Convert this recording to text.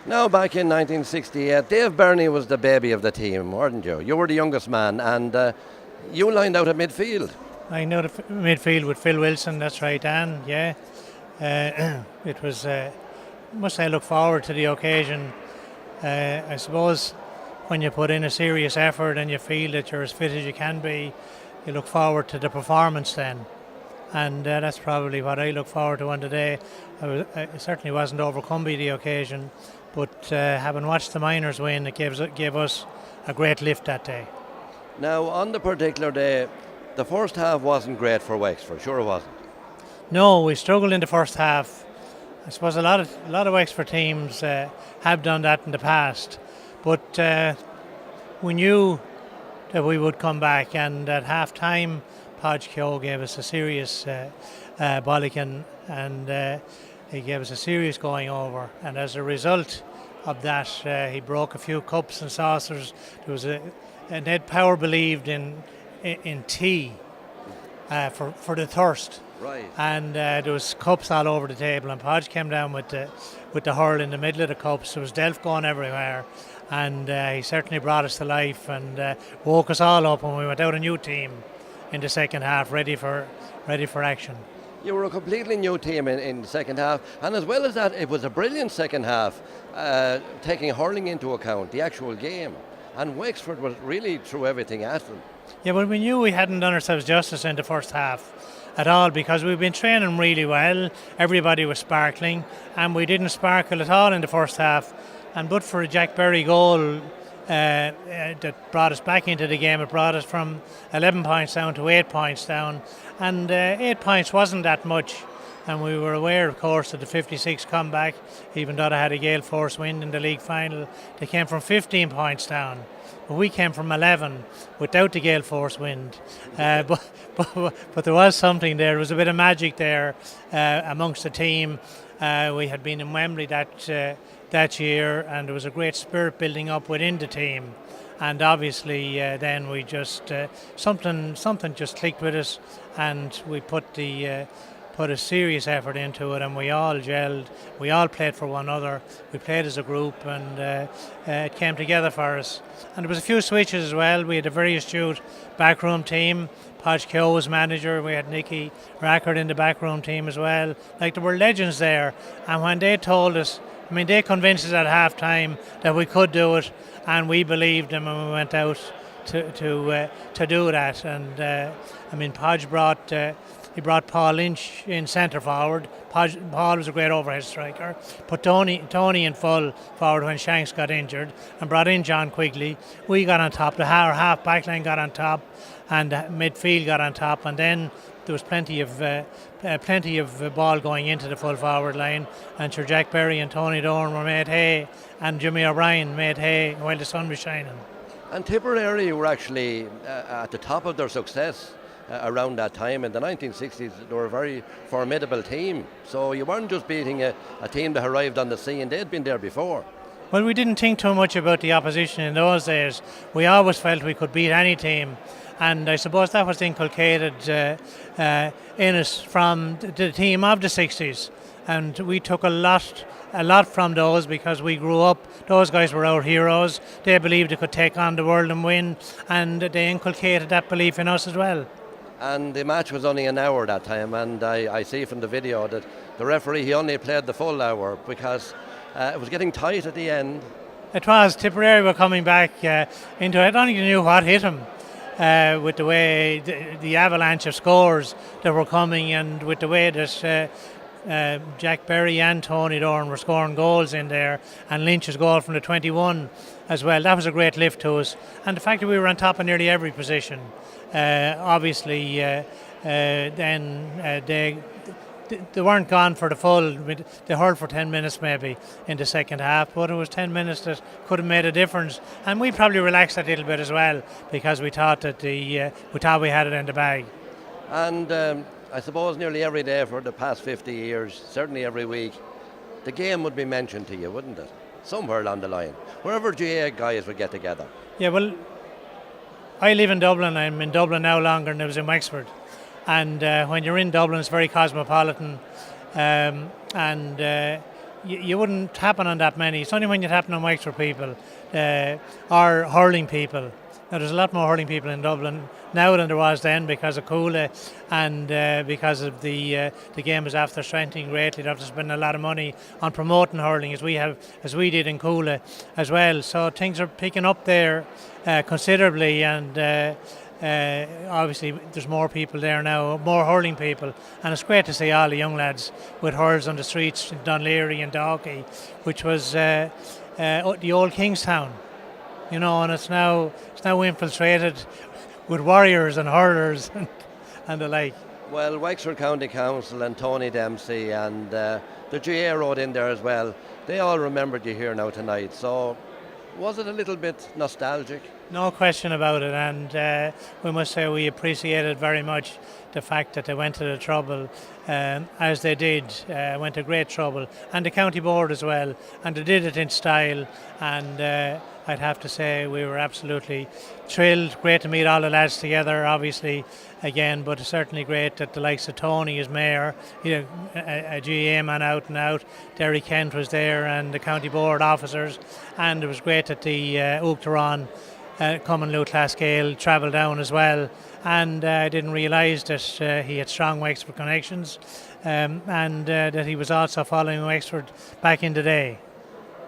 Now, back in 1968, Dave Burney was the baby of the team, weren't you? You were the youngest man, and you lined out at midfield. I know the midfield with Phil Wilson, that's right, Dan, yeah. It was, must say, look forward to the occasion. I suppose when you put in a serious effort and you feel that you're as fit as you can be, you look forward to the performance then. And that's probably what I look forward to on the day. I certainly wasn't overcome by the occasion, but having watched the Miners win, it gave us a great lift that day. Now, on the particular day, the first half wasn't great for Wexford, sure it wasn't. No, we struggled in the first half. I suppose a lot of Wexford teams have done that in the past, but we knew that we would come back, and at half time Podge Keogh gave us a serious bollocking, and he gave us a serious going over, and as a result of that he broke a few cups and saucers. There was Ned Power believed in tea for the thirst. Right. And there was cups all over the table, and Podge came down with the hurl in the middle of the cups. There was Delf going everywhere, and he certainly brought us to life and woke us all up when we went out a new team in the second half, ready for action. You were a completely new team in the second half, and as well as that, it was a brilliant second half, taking hurling into account, the actual game. And Wexford was really threw everything at them. Yeah, well, we knew we hadn't done ourselves justice in the first half at all, because we've been training really well. Everybody was sparkling, and we didn't sparkle at all in the first half. And but for a Jack Berry goal that brought us back into the game, it brought us from 11 points down to 8 points down, and 8 points wasn't that much. And we were aware, of course, of the 56 comeback, even though they had a gale force wind in the league final. They came from 15 points down, but we came from 11 without the gale force wind. But there was something there. There was a bit of magic there amongst the team. We had been in Wembley that year, and there was a great spirit building up within the team. And obviously, then we just something just clicked with us, and we put a serious effort into it, and we all gelled. We all played for one another. We played as a group, and it came together for us. And there was a few switches as well. We had a very astute backroom team. Podge Keogh was manager. We had Nicky Rackard in the backroom team as well. Like, there were legends there. And when they told us, I mean, they convinced us at half time that we could do it, and we believed them, and we went out to do that. And I mean, Podge brought Paul Lynch in centre forward. Paul was a great overhead striker. Put Tony in full forward when Shanks got injured, and brought in John Quigley. We got on top. Our half back line got on top, and midfield got on top. And then there was plenty of ball going into the full forward line. And Sir Jack Berry and Tony Dorn were made hay, and Jimmy O'Brien made hay while the sun was shining. And Tipperary were actually at the top of their success around that time. In the 1960s, they were a very formidable team. So you weren't just beating a team that arrived on the scene, they'd been there before. Well, we didn't think too much about the opposition in those days. We always felt we could beat any team. And I suppose that was inculcated in us from the team of the 60s. And we took a lot from those, because we grew up. Those guys were our heroes. They believed they could take on the world and win, and they inculcated that belief in us as well. And the match was only an hour that time, and I see from the video that the referee, he only played the full hour because it was getting tight at the end. It was. Tipperary were coming back into it. I don't even knew what hit them with the way the avalanche of scores that were coming, and with the way that Jack Berry and Tony Dorn were scoring goals in there, and Lynch's goal from the 21 as well. That was a great lift to us, and the fact that we were on top of nearly every position. Obviously, then they weren't gone for the full. They hurled for 10 minutes maybe in the second half, but it was 10 minutes that could have made a difference, and we probably relaxed a little bit as well, because we thought that we had it in the bag. And I suppose nearly every day for the past 50 years, certainly every week, the game would be mentioned to you, wouldn't it? Somewhere along the line, wherever GA guys would get together. Yeah, well, I live in Dublin. I'm in Dublin now longer than I was in Wexford. And when you're in Dublin, it's very cosmopolitan. And you wouldn't happen on that many. It's only when you happen on Wexford people or hurling people. Now, there's a lot more hurling people in Dublin now than there was then because of Coola and because of the game is after strengthening greatly. They have to spend a lot of money on promoting hurling as we did in Coola as well. So things are picking up there considerably, and obviously there's more people there now, more hurling people, and it's great to see all the young lads with hurls on the streets in Dunleary and Dalkey, which was the old Kingstown, and it's now infiltrated with warriors and hurlers and the like. Well, Wexford County Council and Tony Dempsey and the GA Road in there as well, they all remembered you here now tonight. So was it a little bit nostalgic? No question about it, and we must say we appreciated very much the fact that they went to the trouble as they did, went to great trouble, and the county board as well, and they did it in style, and I'd have to say we were absolutely thrilled. Great to meet all the lads together, obviously, again, but certainly great that the likes of Tony as mayor, a GA man out and out, Derry Kent was there, and the county board officers, and it was great that the Uachtaráin Cumann Lou Clascale travelled down as well, and I didn't realise that he had strong Wexford connections, and that he was also following Wexford back in the day.